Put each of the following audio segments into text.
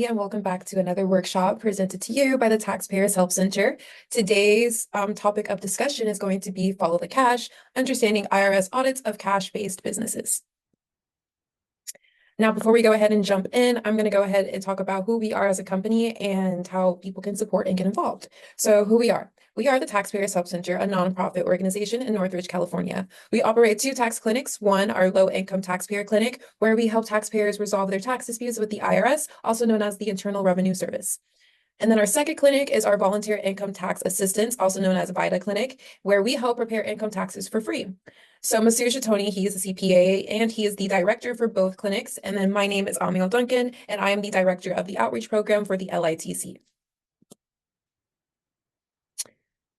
And welcome back to another workshop presented to you by the Taxpayers Help Center. Today's topic of discussion is going to be Follow the Cash, Understanding IRS Audits of Cash-Based Businesses. Now, before we go ahead and jump in, I'm going to go ahead and talk about who we are as a company and how people can support and get involved. So who we are. We are the Taxpayers Help Center, a nonprofit organization in Northridge, California. We operate 2 tax clinics. One, our low-income taxpayer clinic, where we help taxpayers resolve their tax disputes with the IRS, also known as the Internal Revenue Service. And then our second clinic is our volunteer income tax assistance, also known as VITA clinic, where we help prepare income taxes for free. So Monsieur Chatoni, he is a CPA and he is the director for both clinics. And then my name is Amiel Duncan, and I am the director of the outreach program for the LITC.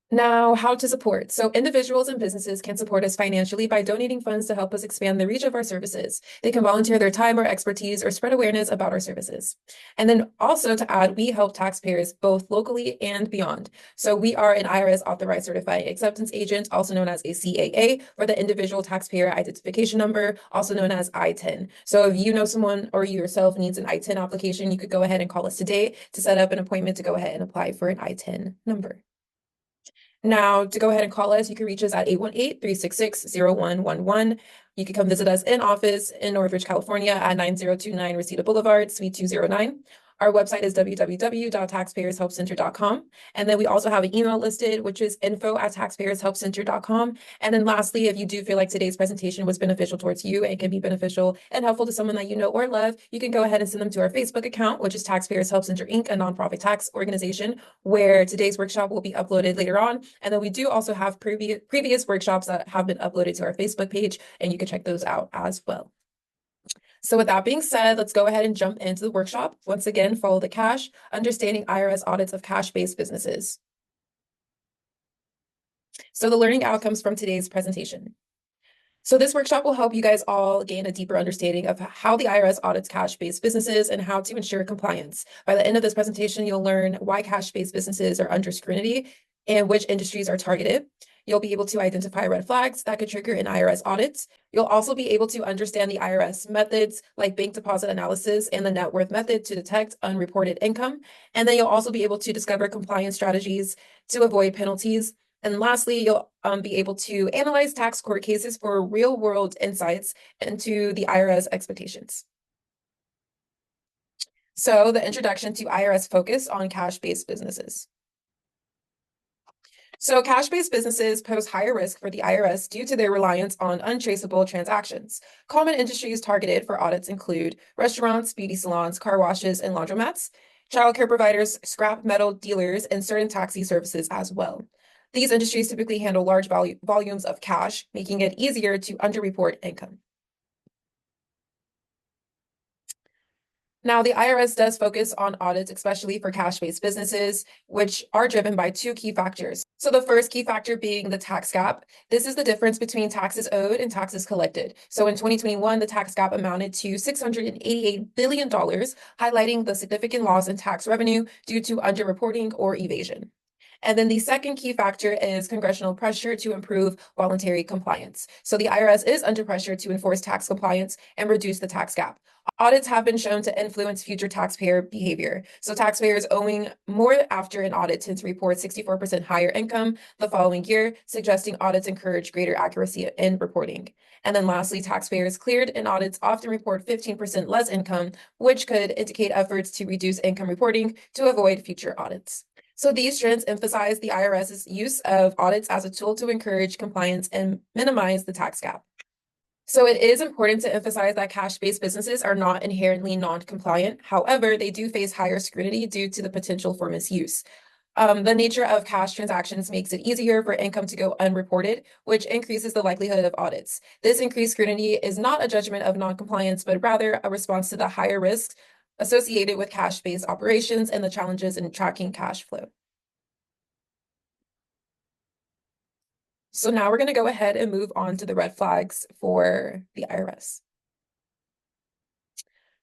Now, how to support. So individuals and businesses can support us financially by donating funds to help us expand the reach of our services. They can volunteer their time or expertise or spread awareness about our services. And then also to add, we help taxpayers both locally and beyond. So we are an IRS authorized certified acceptance agent, also known as a CAA, for the individual taxpayer identification number, also known as I-10. So if you know someone or you yourself needs an I-10 application, you could go ahead and call us today to set up an appointment to go ahead and apply for an I-10 number. Now, to go ahead and call us, you can reach us at 818-366-0111. You can come visit us in office in Northridge, California at 9029 Reseda Boulevard, Suite 209. Our website is www.taxpayershelpcenter.com. And then we also have an email listed, which is info@taxpayershelpcenter.com. And then lastly, if you do feel like today's presentation was beneficial towards you and can be beneficial and helpful to someone that you know or love, you can go ahead and send them to our Facebook account, which is Taxpayers Help Center, Inc., a nonprofit tax organization, where today's workshop will be uploaded later on. And then we do also have previous workshops that have been uploaded to our Facebook page, and you can check those out as well. So with that being said, let's go ahead and jump into the workshop. Once again, Follow the Cash, Understanding IRS Audits of Cash-Based Businesses. So the learning outcomes from today's presentation. So this workshop will help you guys all gain a deeper understanding of how the IRS audits cash-based businesses and how to ensure compliance. By the end of this presentation, you'll learn why cash-based businesses are under scrutiny and which industries are targeted. You'll be able to identify red flags that could trigger an IRS audit. You'll also be able to understand the IRS methods like bank deposit analysis and the net worth method to detect unreported income. And then you'll also be able to discover compliance strategies to avoid penalties. And lastly, you'll be able to analyze tax court cases for real-world insights into the IRS expectations. So the introduction to IRS focus on cash-based businesses. So cash-based businesses pose higher risk for the IRS due to their reliance on untraceable transactions. Common industries targeted for audits include restaurants, beauty salons, car washes, and laundromats, childcare providers, scrap metal dealers, and certain taxi services as well. These industries typically handle large volumes of cash, making it easier to underreport income. Now, the IRS does focus on audits, especially for cash-based businesses, which are driven by 2 key factors. So the first key factor being the tax gap. This is the difference between taxes owed and taxes collected. So in 2021, the tax gap amounted to $688 billion, highlighting the significant loss in tax revenue due to underreporting or evasion. And then the second key factor is congressional pressure to improve voluntary compliance. So the IRS is under pressure to enforce tax compliance and reduce the tax gap. Audits have been shown to influence future taxpayer behavior. So taxpayers owing more after an audit tend to report 64% higher income the following year, suggesting audits encourage greater accuracy in reporting. And then lastly, taxpayers cleared in audits often report 15% less income, which could indicate efforts to reduce income reporting to avoid future audits. So these trends emphasize the IRS's use of audits as a tool to encourage compliance and minimize the tax gap. So it is important to emphasize that cash-based businesses are not inherently non-compliant. However, they do face higher scrutiny due to the potential for misuse. The nature of cash transactions makes it easier for income to go unreported, which increases the likelihood of audits. This increased scrutiny is not a judgment of non-compliance, but rather a response to the higher risks associated with cash-based operations and the challenges in tracking cash flow. So now we're going to go ahead and move on to the red flags for the IRS.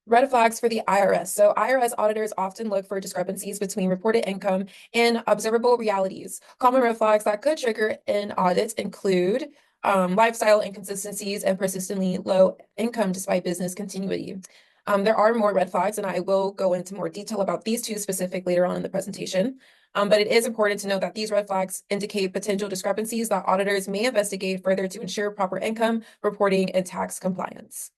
Red flags for the IRS. So IRS auditors often look for discrepancies between reported income and observable realities. Common red flags that could trigger an audit include lifestyle inconsistencies and persistently low income despite business continuity. There are more red flags, and I will go into more detail about these two specific later on in the presentation. But it is important to note that these red flags indicate potential discrepancies that auditors may investigate further to ensure proper income reporting and tax compliance.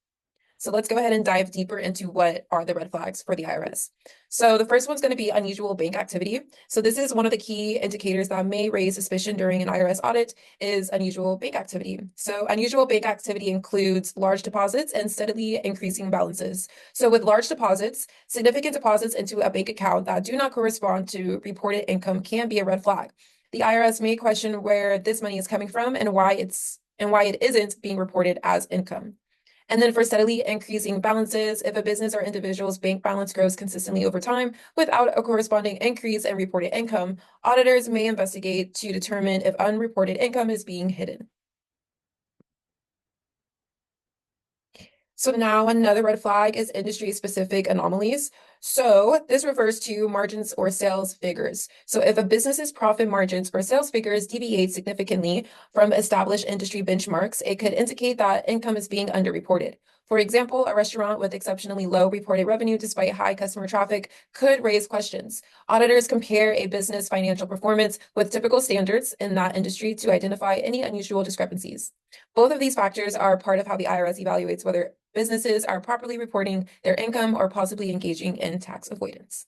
So let's go ahead and dive deeper into what are the red flags for the IRS. So the first one's going to be unusual bank activity. So this is one of the key indicators that may raise suspicion during an IRS audit is unusual bank activity. So unusual bank activity includes large deposits and steadily increasing balances. So with large deposits, significant deposits into a bank account that do not correspond to reported income can be a red flag. The IRS may question where this money is coming from and why it isn't being reported as income. And then for steadily increasing balances, if a business or individual's bank balance grows consistently over time without a corresponding increase in reported income, auditors may investigate to determine if unreported income is being hidden. So now another red flag is industry-specific anomalies. So this refers to margins or sales figures. So if a business's profit margins or sales figures deviate significantly from established industry benchmarks, it could indicate that income is being underreported. For example, a restaurant with exceptionally low reported revenue despite high customer traffic could raise questions. Auditors compare a business financial performance with typical standards in that industry to identify any unusual discrepancies. Both of these factors are part of how the IRS evaluates whether businesses are properly reporting their income or possibly engaging in tax avoidance.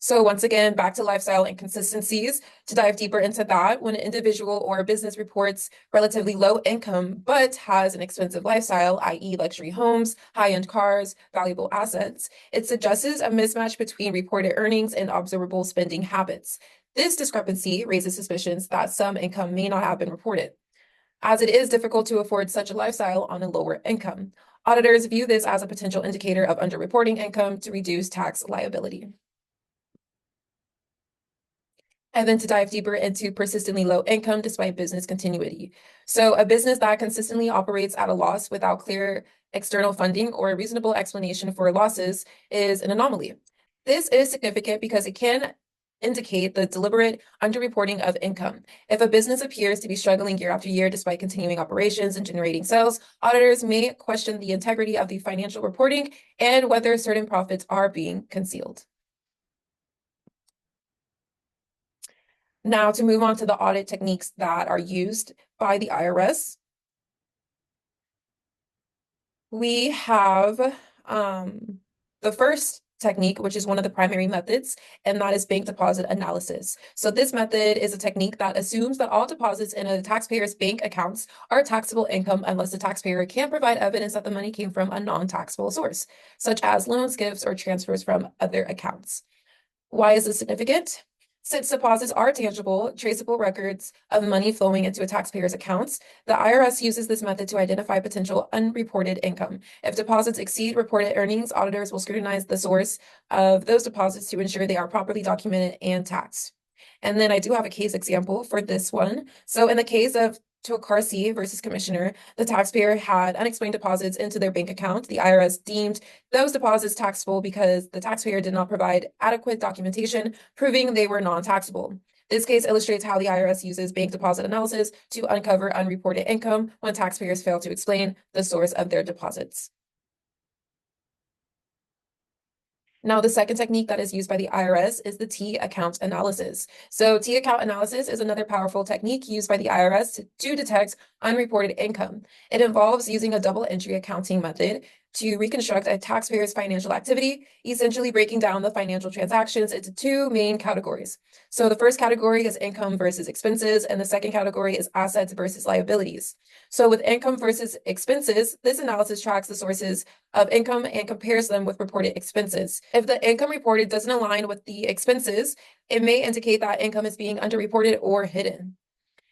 So once again, back to lifestyle inconsistencies. To dive deeper into that, when an individual or a business reports relatively low income, but has an expensive lifestyle, i.e. luxury homes, high-end cars, valuable assets, it suggests a mismatch between reported earnings and observable spending habits. This discrepancy raises suspicions that some income may not have been reported, as it is difficult to afford such a lifestyle on a lower income. Auditors view this as a potential indicator of underreporting income to reduce tax liability. And then to dive deeper into persistently low income despite business continuity. So a business that consistently operates at a loss without clear external funding or a reasonable explanation for losses is an anomaly. This is significant because it can indicate the deliberate underreporting of income. If a business appears to be struggling year after year despite continuing operations and generating sales, auditors may question the integrity of the financial reporting and whether certain profits are being concealed. Now to move on to the audit techniques that are used by the IRS. We have the first technique, which is one of the primary methods, and that is bank deposit analysis. So this method is a technique that assumes that all deposits in a taxpayer's bank accounts are taxable income unless the taxpayer can provide evidence that the money came from a non-taxable source, such as loans, gifts, or transfers from other accounts. Why is this significant? Since deposits are tangible, traceable records of money flowing into a taxpayer's accounts, the IRS uses this method to identify potential unreported income. If deposits exceed reported earnings, auditors will scrutinize the source of those deposits to ensure they are properly documented and taxed. And then I do have a case example for this one. So in the case of Tokarsi versus Commissioner, the taxpayer had unexplained deposits into their bank account. The IRS deemed those deposits taxable because the taxpayer did not provide adequate documentation proving they were non-taxable. This case illustrates how the IRS uses bank deposit analysis to uncover unreported income when taxpayers fail to explain the source of their deposits. Now, the second technique that is used by the IRS is the T account analysis. So T account analysis is another powerful technique used by the IRS to detect unreported income. It involves using a double entry accounting method to reconstruct a taxpayer's financial activity, essentially breaking down the financial transactions into two main categories. So the first category is income versus expenses, and the second category is assets versus liabilities. So with income versus expenses, this analysis tracks the sources of income and compares them with reported expenses. If the income reported doesn't align with the expenses, it may indicate that income is being underreported or hidden.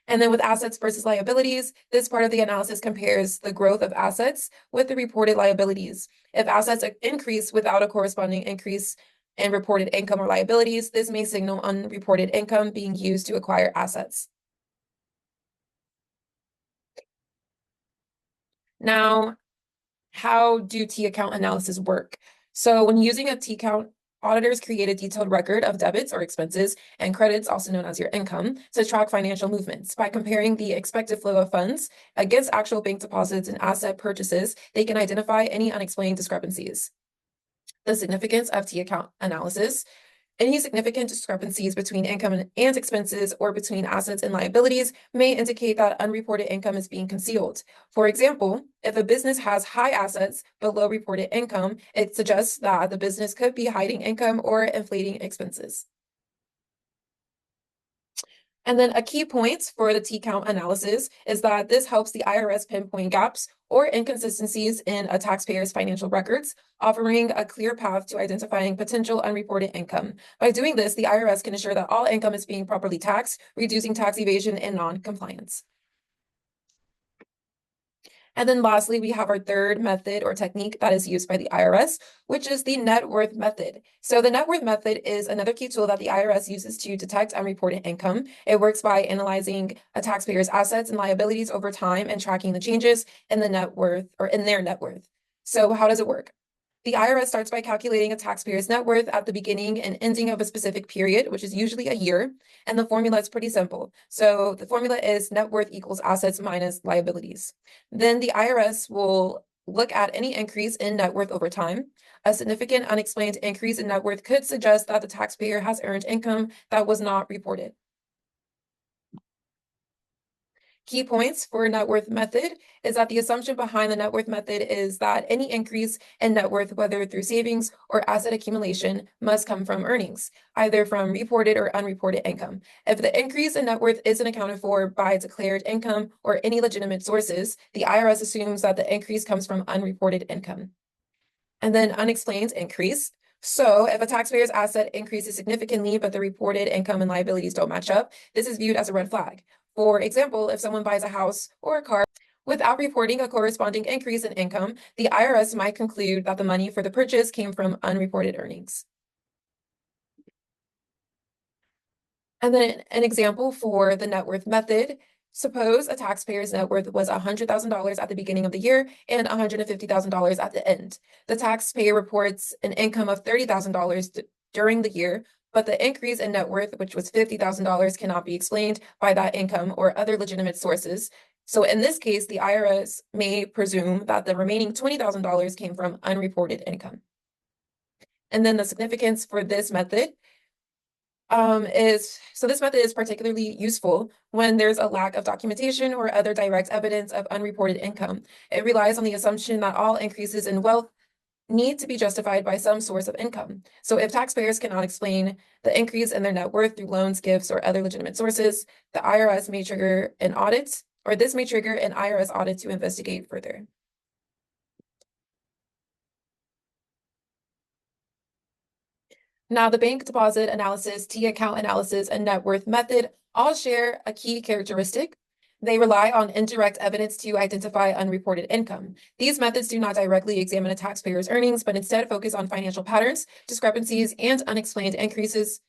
And then with assets versus liabilities, this part of the analysis compares the growth of assets with the reported liabilities. If assets increase without a corresponding increase in reported income or liabilities, this may signal unreported income being used to acquire assets. Now, how do T account analysis work? So when using a T account auditors create a detailed record of debits or expenses and credits, also known as your income, to track financial movements. By comparing the expected flow of funds against actual bank deposits and asset purchases, they can identify any unexplained discrepancies. The significance of T account analysis. Any significant discrepancies between income and expenses or between assets and liabilities may indicate that unreported income is being concealed. For example, if a business has high assets but low reported income, it suggests that the business could be hiding income or inflating expenses. And then a key point for the T-count analysis is that this helps the IRS pinpoint gaps or inconsistencies in a taxpayer's financial records, offering a clear path to identifying potential unreported income. By doing this, the IRS can ensure that all income is being properly taxed, reducing tax evasion and non-compliance. And then lastly, we have our third method or technique that is used by the IRS, which is the net worth method. So the net worth method is another key tool that the IRS uses to detect unreported income. It works by analyzing a taxpayer's assets and liabilities over time and tracking the changes in the net worth or in their net worth. So how does it work? The IRS starts by calculating a taxpayer's net worth at the beginning and ending of a specific period, which is usually a year. And the formula is pretty simple. So the formula is net worth equals assets minus liabilities. Then the IRS will look at any increase in net worth over time. A significant unexplained increase in net worth could suggest that the taxpayer has earned income that was not reported. Key points for net worth method is that the assumption behind the net worth method is that any increase in net worth, whether through savings or asset accumulation, must come from earnings, either from reported or unreported income. If the increase in net worth isn't accounted for by declared income or any legitimate sources, the IRS assumes that the increase comes from unreported income. And then unexplained increase. So if a taxpayer's asset increases significantly, but the reported income and liabilities don't match up, this is viewed as a red flag. For example, if someone buys a house or a car without reporting a corresponding increase in income, the IRS might conclude that the money for the purchase came from unreported earnings. And then an example for the net worth method. Suppose a taxpayer's net worth was $100,000 at the beginning of the year and $150,000 at the end. The taxpayer reports an income of $30,000 during the year, but the increase in net worth, which was $50,000, cannot be explained by that income or other legitimate sources. So in this case, the IRS may presume that the remaining $20,000 came from unreported income. And then the significance for this method this method is particularly useful when there's a lack of documentation or other direct evidence of unreported income. It relies on the assumption that all increases in wealth need to be justified by some source of income. So if taxpayers cannot explain the increase in their net worth through loans, gifts, or other legitimate sources, the IRS may trigger an audit, or this may trigger an IRS audit to investigate further. Now, the bank deposit analysis, T account analysis, and net worth method all share a key characteristic. They rely on indirect evidence to identify unreported income. These methods do not directly examine a taxpayer's earnings, but instead focus on financial patterns, discrepancies, and unexplained increases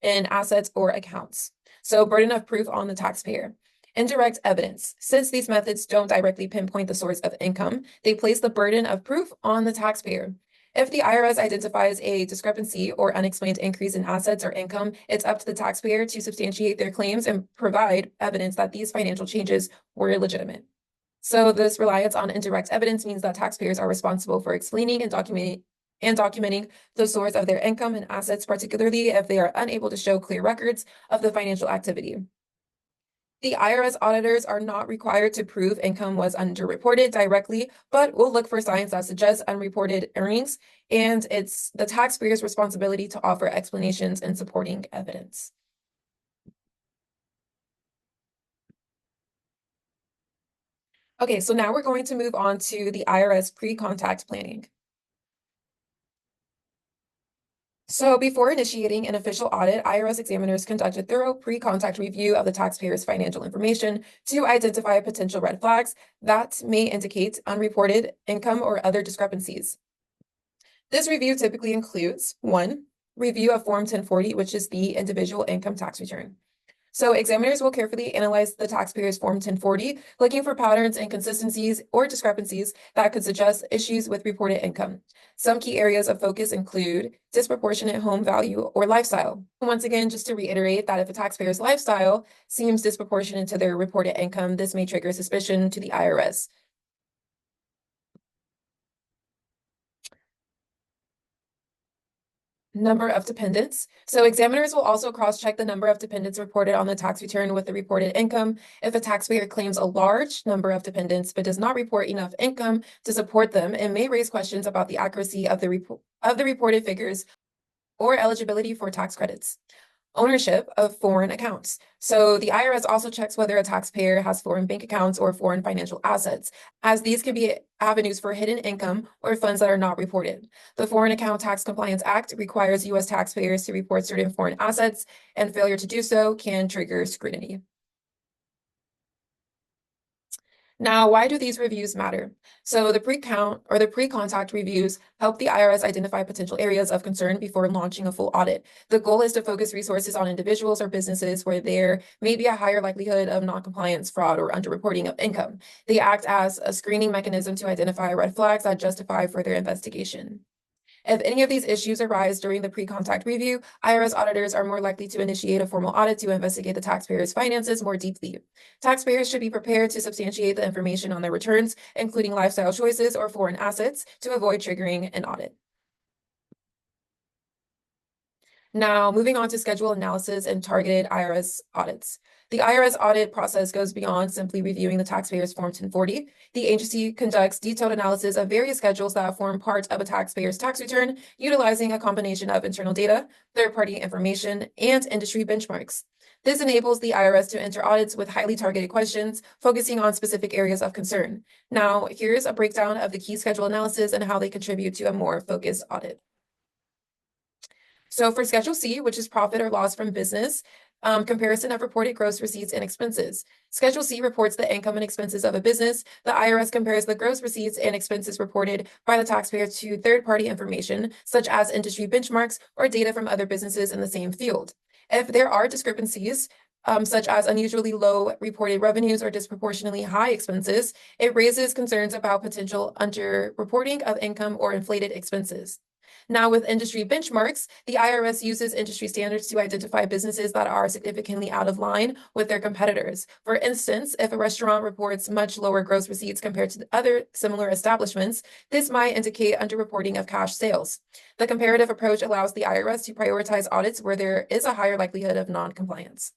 in assets or accounts. So burden of proof on the taxpayer. Indirect evidence. Since these methods don't directly pinpoint the source of income, they place the burden of proof on the taxpayer. If the IRS identifies a discrepancy or unexplained increase in assets or income, it's up to the taxpayer to substantiate their claims and provide evidence that these financial changes were legitimate. So this reliance on indirect evidence means that taxpayers are responsible for explaining and documenting the source of their income and assets, particularly if they are unable to show clear records of the financial activity. The IRS auditors are not required to prove income was underreported directly, but will look for signs that suggest unreported earnings, and it's the taxpayer's responsibility to offer explanations and supporting evidence. Okay, so now we're going to move on to the IRS pre-contact planning. So before initiating an official audit, IRS examiners conduct a thorough pre-contact review of the taxpayer's financial information to identify potential red flags that may indicate unreported income or other discrepancies. This review typically includes 1, review of Form 1040, which is the individual income tax return. So examiners will carefully analyze the taxpayer's Form 1040, looking for patterns, inconsistencies, or discrepancies that could suggest issues with reported income. Some key areas of focus include disproportionate home value or lifestyle. Once again, just to reiterate that if a taxpayer's lifestyle seems disproportionate to their reported income, this may trigger suspicion to the IRS. Number of dependents. So examiners will also cross-check the number of dependents reported on the tax return with the reported income. If a taxpayer claims a large number of dependents but does not report enough income to support them, it may raise questions about the accuracy of the reported figures or eligibility for tax credits. Ownership of foreign accounts. So the IRS also checks whether a taxpayer has foreign bank accounts or foreign financial assets, as these can be avenues for hidden income or funds that are not reported. The Foreign Account Tax Compliance Act requires U.S. taxpayers to report certain foreign assets, and failure to do so can trigger scrutiny. Now, why do these reviews matter? So the pre-count or the pre-contact reviews help the IRS identify potential areas of concern before launching a full audit. The goal is to focus resources on individuals or businesses where there may be a higher likelihood of non-compliance, fraud, or underreporting of income. They act as a screening mechanism to identify red flags that justify further investigation. If any of these issues arise during the pre-contact review, IRS auditors are more likely to initiate a formal audit to investigate the taxpayer's finances more deeply. Taxpayers should be prepared to substantiate the information on their returns, including lifestyle choices or foreign assets, to avoid triggering an audit. Now, moving on to schedule analysis and targeted IRS audits. The IRS audit process goes beyond simply reviewing the taxpayer's Form 1040. The agency conducts detailed analysis of various schedules that form part of a taxpayer's tax return, utilizing a combination of internal data, third-party information, and industry benchmarks. This enables the IRS to enter audits with highly targeted questions, focusing on specific areas of concern. Now, here's a breakdown of the key schedule analysis and how they contribute to a more focused audit. So for Schedule C, which is profit or loss from business, comparison of reported gross receipts and expenses. Schedule C reports the income and expenses of a business. The IRS compares the gross receipts and expenses reported by the taxpayer to third-party information, such as industry benchmarks or data from other businesses in the same field. If there are discrepancies, such as unusually low reported revenues or disproportionately high expenses, it raises concerns about potential underreporting of income or inflated expenses. Now, with industry benchmarks, the IRS uses industry standards to identify businesses that are significantly out of line with their competitors. For instance, if a restaurant reports much lower gross receipts compared to other similar establishments, this might indicate underreporting of cash sales. The comparative approach allows the IRS to prioritize audits where there is a higher likelihood of non-compliance.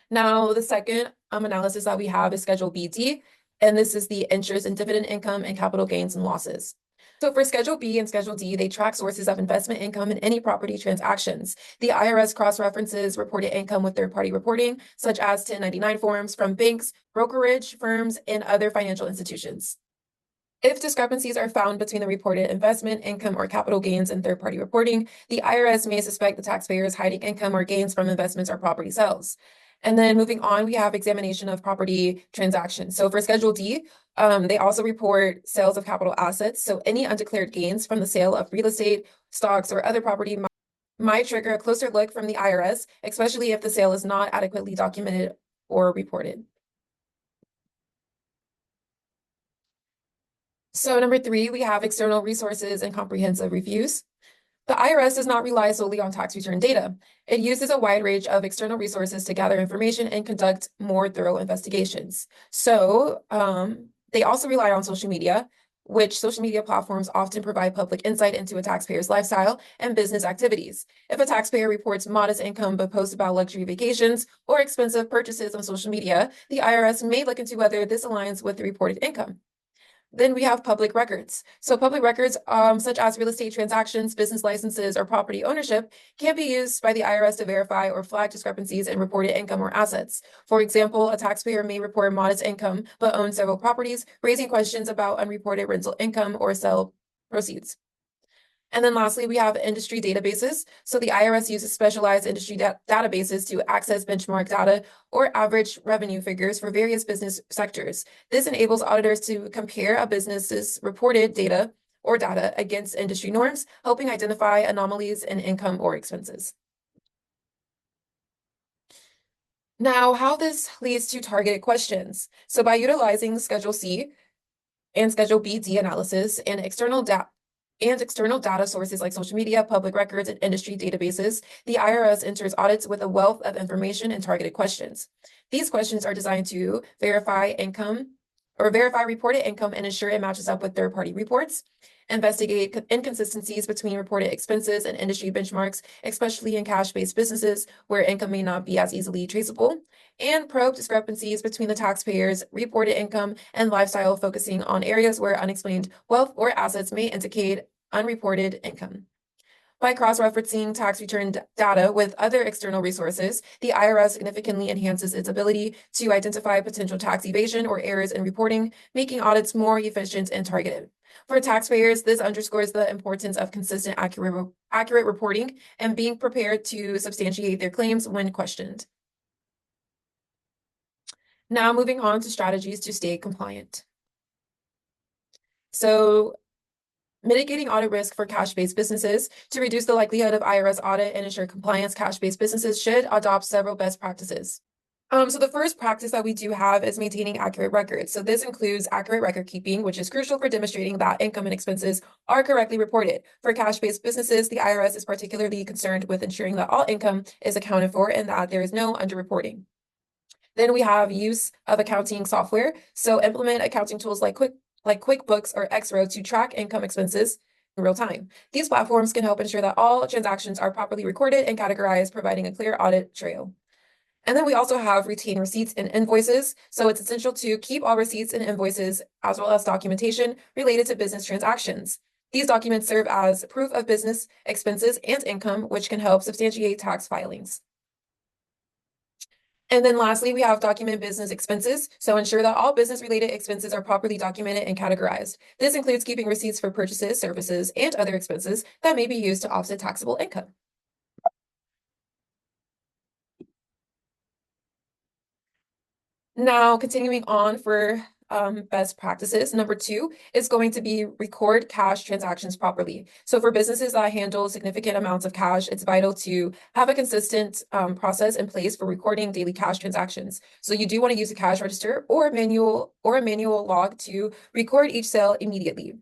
Now, the second analysis that we have is Schedule BD, and this is the interest and dividend income and capital gains and losses. So for Schedule B and Schedule D, they track sources of investment income in any property transactions. The IRS cross-references reported income with third-party reporting, such as 1099 forms from banks, brokerage firms, and other financial institutions. If discrepancies are found between the reported investment, income, or capital gains in third-party reporting, the IRS may suspect the taxpayer is hiding income or gains from investments or property sales. And then moving on, we have examination of property transactions. So for Schedule D, they also report sales of capital assets. So any undeclared gains from the sale of real estate, stocks, or other property might trigger a closer look from the IRS, especially if the sale is not adequately documented or reported. So number 3, we have external resources and comprehensive reviews. The IRS does not rely solely on tax return data. It uses a wide range of external resources to gather information and conduct more thorough investigations. So they also rely on social media, which social media platforms often provide public insight into a taxpayer's lifestyle and business activities. If a taxpayer reports modest income but posts about luxury vacations or expensive purchases on social media, the IRS may look into whether this aligns with the reported income. Then we have public records. So public records, such as real estate transactions, business licenses, or property ownership, can be used by the IRS to verify or flag discrepancies in reported income or assets. For example, a taxpayer may report modest income but own several properties, raising questions about unreported rental income or sale proceeds. And then lastly, we have industry databases. So the IRS uses specialized industry databases to access benchmark data or average revenue figures for various business sectors. This enables auditors to compare a business's reported data against industry norms, helping identify anomalies in income or expenses. Now, how this leads to targeted questions. So by utilizing Schedule C and Schedule BD analysis and external data sources like social media, public records, and industry databases, the IRS enters audits with a wealth of information and targeted questions. These questions are designed to verify reported income and ensure it matches up with third-party reports, investigate inconsistencies between reported expenses and industry benchmarks, especially in cash-based businesses where income may not be as easily traceable, and probe discrepancies between the taxpayer's reported income and lifestyle, focusing on areas where unexplained wealth or assets may indicate unreported income. By cross-referencing tax return data with other external resources, the IRS significantly enhances its ability to identify potential tax evasion or errors in reporting, making audits more efficient and targeted. For taxpayers, this underscores the importance of consistent, accurate reporting and being prepared to substantiate their claims when questioned. Now, moving on to strategies to stay compliant. So, mitigating audit risk for cash-based businesses. To reduce the likelihood of IRS audit and ensure compliance, cash-based businesses should adopt several best practices. So the first practice that we do have is maintaining accurate records. So this includes accurate record keeping, which is crucial for demonstrating that income and expenses are correctly reported. For cash-based businesses, the IRS is particularly concerned with ensuring that all income is accounted for and that there is no underreporting. Then we have use of accounting software. So implement accounting tools like QuickBooks or Xrow to track income expenses in real time. These platforms can help ensure that all transactions are properly recorded and categorized, providing a clear audit trail. And then we also have retain receipts and invoices. So it's essential to keep all receipts and invoices as well as documentation related to business transactions. These documents serve as proof of business expenses and income, which can help substantiate tax filings. And then lastly, we have document business expenses. So ensure that all business-related expenses are properly documented and categorized. This includes keeping receipts for purchases, services, and other expenses that may be used to offset taxable income. Now, continuing on for best practices, number 2 is going to be record cash transactions properly. So for businesses that handle significant amounts of cash, it's vital to have a consistent process in place for recording daily cash transactions. So you do want to use a cash register or a manual log to record each sale immediately.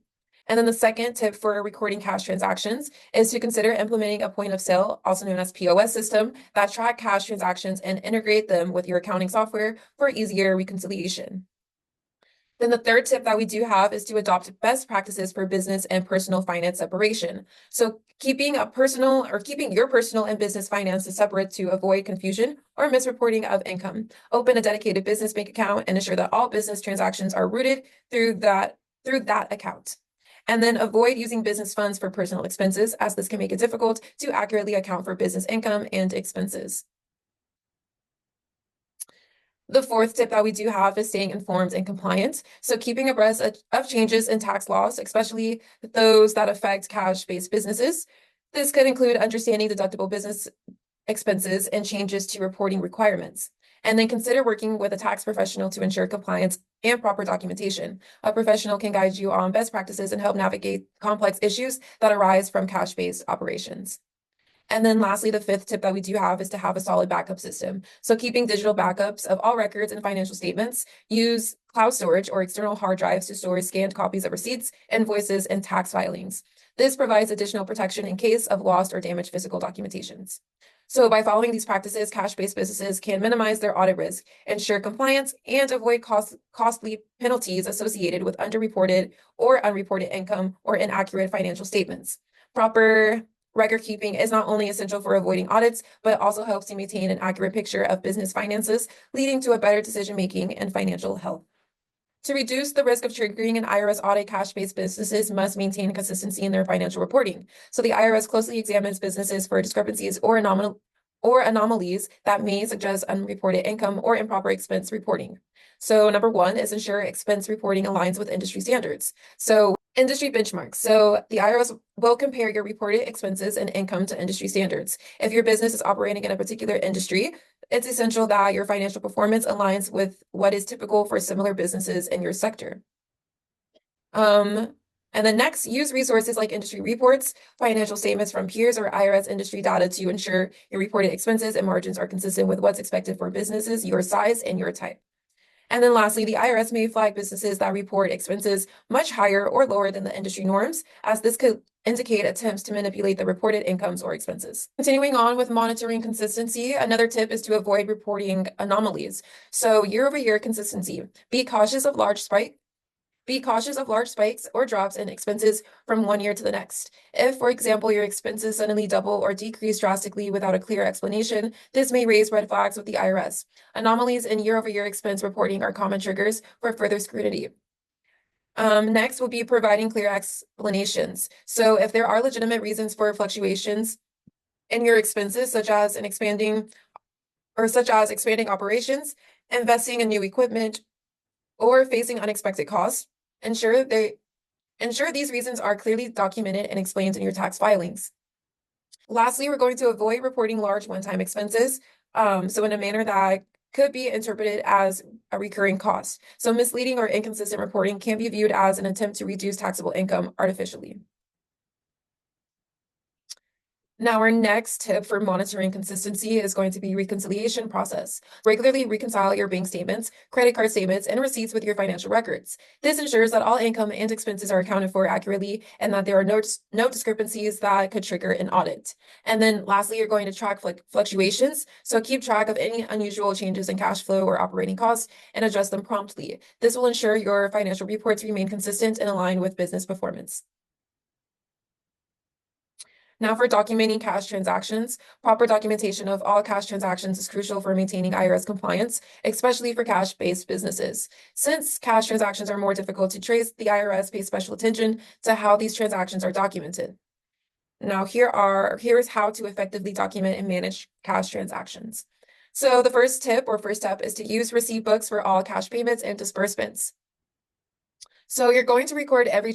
And then the second tip for recording cash transactions is to consider implementing a point of sale, also known as POS system, that track cash transactions and integrate them with your accounting software for easier reconciliation. Then the third tip that we do have is to adopt best practices for business and personal finance separation. So keeping your personal and business finances separate to avoid confusion or misreporting of income. Open a dedicated business bank account and ensure that all business transactions are routed through that account. And then avoid using business funds for personal expenses, as this can make it difficult to accurately account for business income and expenses. The fourth tip that we do have is staying informed and compliant. So keeping abreast of changes in tax laws, especially those that affect cash-based businesses. This could include understanding deductible business expenses and changes to reporting requirements. And then consider working with a tax professional to ensure compliance and proper documentation. A professional can guide you on best practices and help navigate complex issues that arise from cash-based operations. And then lastly, the fifth tip that we do have is to have a solid backup system. So keeping digital backups of all records and financial statements. Use cloud storage or external hard drives to store scanned copies of receipts, invoices, and tax filings. This provides additional protection in case of lost or damaged physical documentations. So by following these practices, cash-based businesses can minimize their audit risk, ensure compliance, and avoid costly penalties associated with underreported or unreported income or inaccurate financial statements. Proper record keeping is not only essential for avoiding audits, but also helps to maintain an accurate picture of business finances, leading to a better decision-making and financial health. To reduce the risk of triggering an IRS audit, cash-based businesses must maintain consistency in their financial reporting. So the IRS closely examines businesses for discrepancies or anomalies that may suggest unreported income or improper expense reporting. So number 1 is ensure expense reporting aligns with industry standards. So industry benchmarks. So the IRS will compare your reported expenses and income to industry standards. If your business is operating in a particular industry, it's essential that your financial performance aligns with what is typical for similar businesses in your sector. And then next, use resources like industry reports, financial statements from peers, or IRS industry data to ensure your reported expenses and margins are consistent with what's expected for businesses your size and your type. And then lastly, the IRS may flag businesses that report expenses much higher or lower than the industry norms, as this could indicate attempts to manipulate the reported incomes or expenses. Continuing on with monitoring consistency, another tip is to avoid reporting anomalies. So year-over-year consistency. Be cautious of large spikes or drops in expenses from one year to the next. If, for example, your expenses suddenly double or decrease drastically without a clear explanation, this may raise red flags with the IRS. Anomalies in year-over-year expense reporting are common triggers for further scrutiny. Next will be providing clear explanations. So if there are legitimate reasons for fluctuations in your expenses, such as expanding operations, investing in new equipment, or facing unexpected costs, ensure these reasons are clearly documented and explained in your tax filings. Lastly, we're going to avoid reporting large one-time expenses, so in a manner that could be interpreted as a recurring cost. So misleading or inconsistent reporting can be viewed as an attempt to reduce taxable income artificially. Now, our next tip for monitoring consistency is going to be reconciliation process. Regularly reconcile your bank statements, credit card statements, and receipts with your financial records. This ensures that all income and expenses are accounted for accurately and that there are no discrepancies that could trigger an audit. And then lastly, you're going to track fluctuations. So keep track of any unusual changes in cash flow or operating costs and adjust them promptly. This will ensure your financial reports remain consistent and aligned with business performance. Now for documenting cash transactions, proper documentation of all cash transactions is crucial for maintaining IRS compliance, especially for cash-based businesses. Since cash transactions are more difficult to trace, the IRS pays special attention to how these transactions are documented. Now here's how to effectively document and manage cash transactions. So the first step is to use receipt books for all cash payments and disbursements. So you're going to record every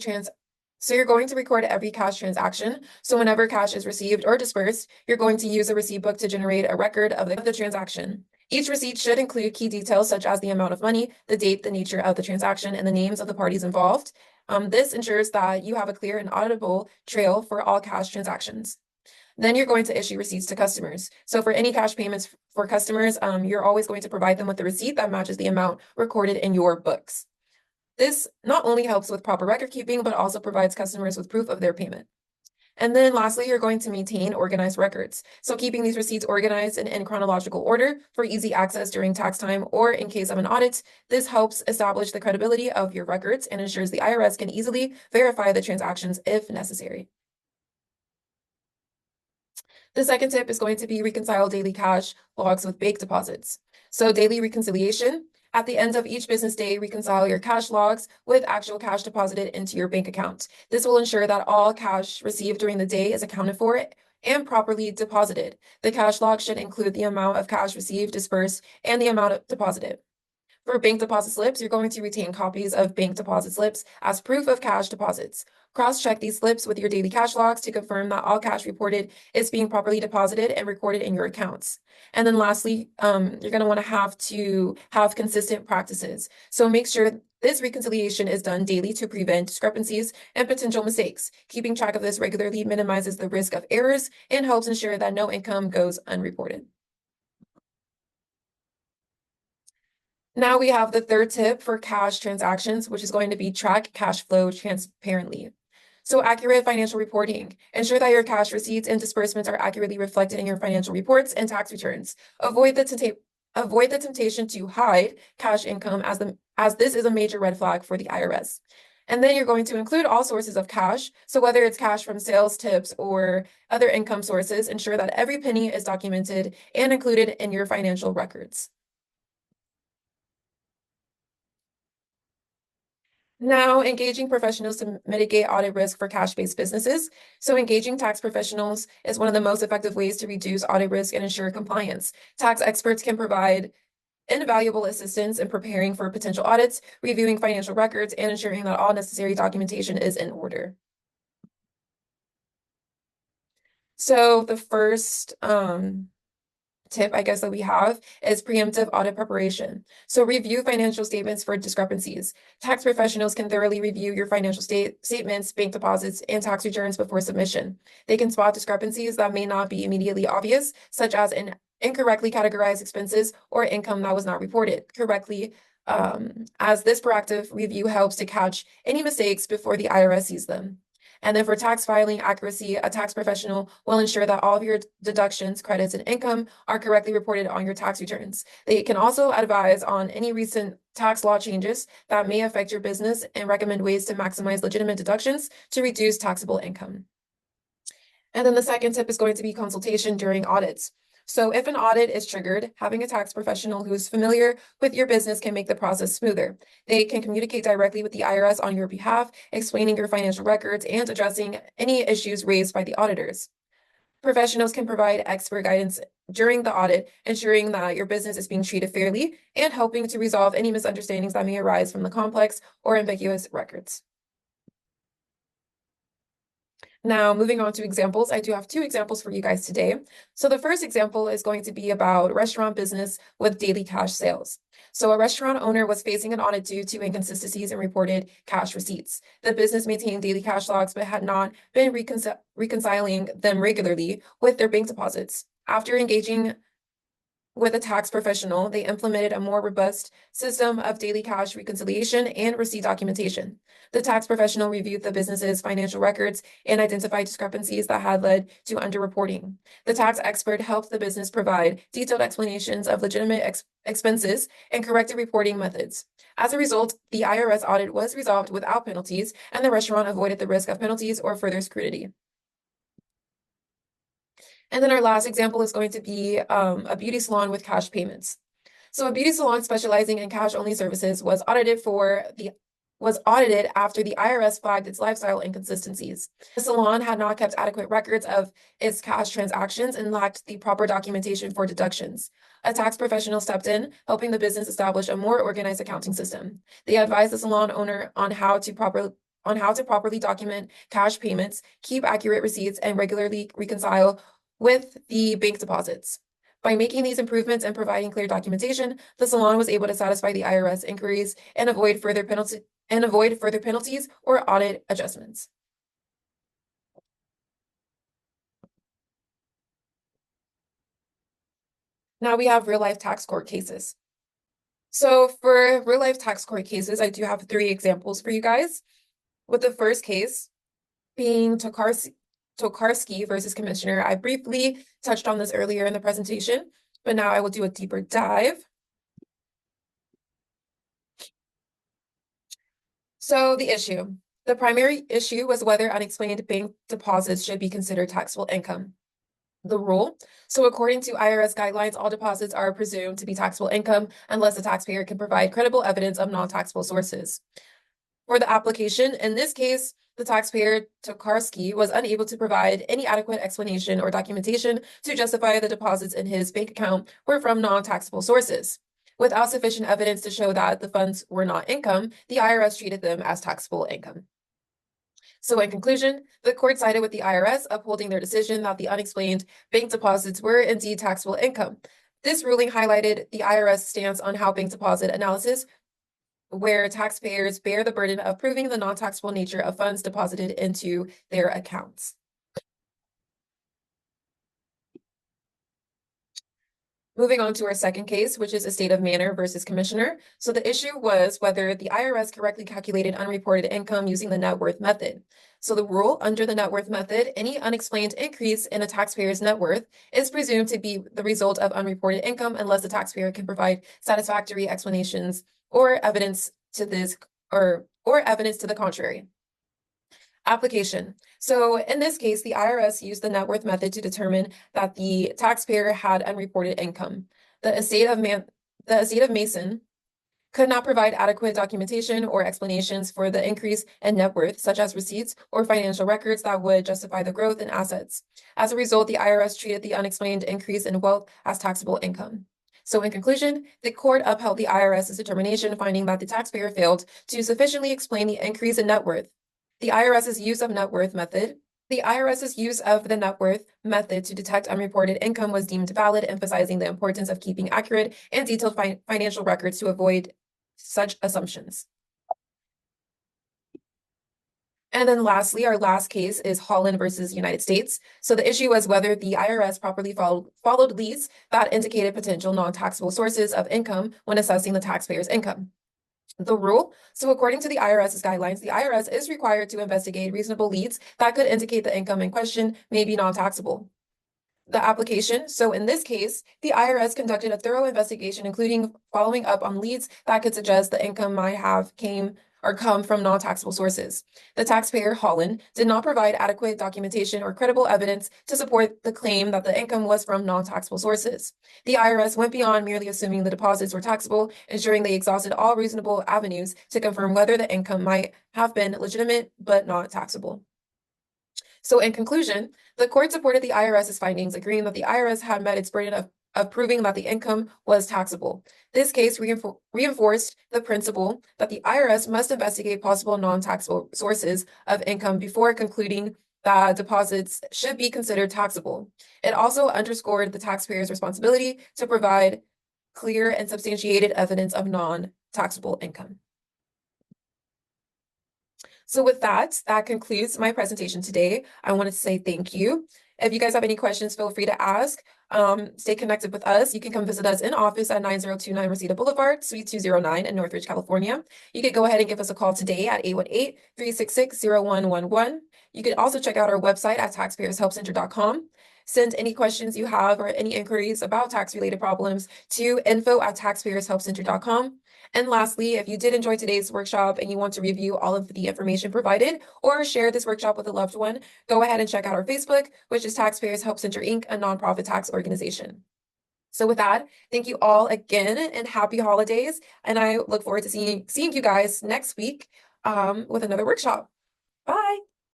cash transaction. So whenever cash is received or dispersed, you're going to use a receipt book to generate a record of the transaction. Each receipt should include key details such as the amount of money, the date, the nature of the transaction, and the names of the parties involved. This ensures that you have a clear and auditable trail for all cash transactions. Then you're going to issue receipts to customers. So for any cash payments for customers, you're always going to provide them with a receipt that matches the amount recorded in your books. This not only helps with proper record keeping, but also provides customers with proof of their payment. And then lastly, you're going to maintain organized records. So keeping these receipts organized and in chronological order for easy access during tax time or in case of an audit, this helps establish the credibility of your records and ensures the IRS can easily verify the transactions if necessary. The second tip is going to be reconcile daily cash logs with bank deposits. So daily reconciliation. At the end of each business day, reconcile your cash logs with actual cash deposited into your bank account. This will ensure that all cash received during the day is accounted for and properly deposited. The cash log should include the amount of cash received, dispersed, and the amount deposited. For bank deposit slips, you're going to retain copies of bank deposit slips as proof of cash deposits. Cross-check these slips with your daily cash logs to confirm that all cash reported is being properly deposited and recorded in your accounts. And then lastly, you're going to have consistent practices. So make sure this reconciliation is done daily to prevent discrepancies and potential mistakes. Keeping track of this regularly minimizes the risk of errors and helps ensure that no income goes unreported. Now we have the third tip for cash transactions, which is going to be track cash flow transparently. So accurate financial reporting. Ensure that your cash receipts and disbursements are accurately reflected in your financial reports and tax returns. Avoid the temptation to hide cash income as this is a major red flag for the IRS. And then you're going to include all sources of cash. So whether it's cash from sales, tips, or other income sources, ensure that every penny is documented and included in your financial records. Now, engaging professionals to mitigate audit risk for cash-based businesses. So engaging tax professionals is one of the most effective ways to reduce audit risk and ensure compliance. Tax experts can provide invaluable assistance in preparing for potential audits, reviewing financial records, and ensuring that all necessary documentation is in order. So the first tip, I guess, that we have is preemptive audit preparation. So review financial statements for discrepancies. Tax professionals can thoroughly review your financial statements, bank deposits, and tax returns before submission. They can spot discrepancies that may not be immediately obvious, such as an incorrectly categorized expenses or income that was not reported correctly, as this proactive review helps to catch any mistakes before the IRS sees them. And then for tax filing accuracy, a tax professional will ensure that all of your deductions, credits, and income are correctly reported on your tax returns. They can also advise on any recent tax law changes that may affect your business and recommend ways to maximize legitimate deductions to reduce taxable income. And then the second tip is going to be consultation during audits. So if an audit is triggered, having a tax professional who is familiar with your business can make the process smoother. They can communicate directly with the IRS on your behalf, explaining your financial records and addressing any issues raised by the auditors. Professionals can provide expert guidance during the audit, ensuring that your business is being treated fairly and helping to resolve any misunderstandings that may arise from the complex or ambiguous records. Now, moving on to examples, I do have two examples for you guys today. So the first example is going to be about restaurant business with daily cash sales. So a restaurant owner was facing an audit due to inconsistencies in reported cash receipts. The business maintained daily cash logs, but had not been reconciling them regularly with their bank deposits. After engaging with a tax professional, they implemented a more robust system of daily cash reconciliation and receipt documentation. The tax professional reviewed the business's financial records and identified discrepancies that had led to underreporting. The tax expert helped the business provide detailed explanations of legitimate expenses and corrected reporting methods. As a result, the IRS audit was resolved without penalties, and the restaurant avoided the risk of penalties or further scrutiny. And then our last example is going to be a beauty salon with cash payments. So a beauty salon specializing in cash-only services was audited after the IRS flagged its lifestyle inconsistencies. The salon had not kept adequate records of its cash transactions and lacked the proper documentation for deductions. A tax professional stepped in, helping the business establish a more organized accounting system. They advised the salon owner on how to properly document cash payments, keep accurate receipts, and regularly reconcile with the bank deposits. By making these improvements and providing clear documentation, the salon was able to satisfy the IRS inquiries and avoid further penalties or audit adjustments. Now we have real-life tax court cases. So for real-life tax court cases, I do have 3 examples for you guys. With the first case being Tokarski versus Commissioner. I briefly touched on this earlier in the presentation, but now I will do a deeper dive. So the primary issue was whether unexplained bank deposits should be considered taxable income. The rule. So according to IRS guidelines, all deposits are presumed to be taxable income unless the taxpayer can provide credible evidence of non-taxable sources. For the application, in this case, the taxpayer Tokarski was unable to provide any adequate explanation or documentation to justify the deposits in his bank account were from non-taxable sources. Without sufficient evidence to show that the funds were not income, the IRS treated them as taxable income. So in conclusion, the court sided with the IRS, upholding their decision that the unexplained bank deposits were indeed taxable income. This ruling highlighted the IRS stance on how bank deposit analysis, where taxpayers bear the burden of proving the non-taxable nature of funds deposited into their accounts. Moving on to our second case, which is estate of manor versus commissioner. So the issue was whether the IRS correctly calculated unreported income using the net worth method. So the rule under the net worth method, any unexplained increase in a taxpayer's net worth is presumed to be the result of unreported income unless the taxpayer can provide satisfactory explanations or evidence to this or evidence to the contrary. Application. So in this case, the IRS used the net worth method to determine that the taxpayer had unreported income. The estate of Mason could not provide adequate documentation or explanations for the increase in net worth, such as receipts or financial records that would justify the growth in assets. As a result, the IRS treated the unexplained increase in wealth as taxable income. So in conclusion, the court upheld the IRS's determination, finding that the taxpayer failed to sufficiently explain the increase in net worth. The IRS's use of net worth method The IRS's use of the net worth method to detect unreported income was deemed valid, emphasizing the importance of keeping accurate and detailed financial records to avoid such assumptions. And then lastly, our last case is Holland versus United States. So the issue was whether the IRS properly followed leads that indicated potential non-taxable sources of income when assessing the taxpayer's income. The rule. So according to the IRS's guidelines, the IRS is required to investigate reasonable leads that could indicate the income in question may be non-taxable. The application. So in this case, the IRS conducted a thorough investigation, including following up on leads that could suggest the income might have come from non-taxable sources. The taxpayer, Holland, did not provide adequate documentation or credible evidence to support the claim that the income was from non-taxable sources. The IRS went beyond merely assuming the deposits were taxable, ensuring they exhausted all reasonable avenues to confirm whether the income might have been legitimate but not taxable. So in conclusion, the court supported the IRS's findings, agreeing that the IRS had met its burden of proving that the income was taxable. This case reinforced the principle that the IRS must investigate possible non-taxable sources of income before concluding that deposits should be considered taxable. It also underscored the taxpayer's responsibility to provide clear and substantiated evidence of non-taxable income. So with that concludes my presentation today. I wanted to say thank you. If you guys have any questions, feel free to ask. Stay connected with us. You can come visit us in office at 9029 Reseda Boulevard, Suite 209 in Northridge, California. You can go ahead and give us a call today at 818-366-0111. You can also check out our website at taxpayershelpcenter.com. Send any questions you have or any inquiries about tax-related problems to info@taxpayershelpcenter.com. And lastly, if you did enjoy today's workshop and you want to review all of the information provided or share this workshop with a loved one, go ahead and check out our Facebook, which is Taxpayers Help Center, Inc., a nonprofit tax organization. So with that, thank you all again and happy holidays. And I look forward to seeing you guys next week with another workshop. Bye.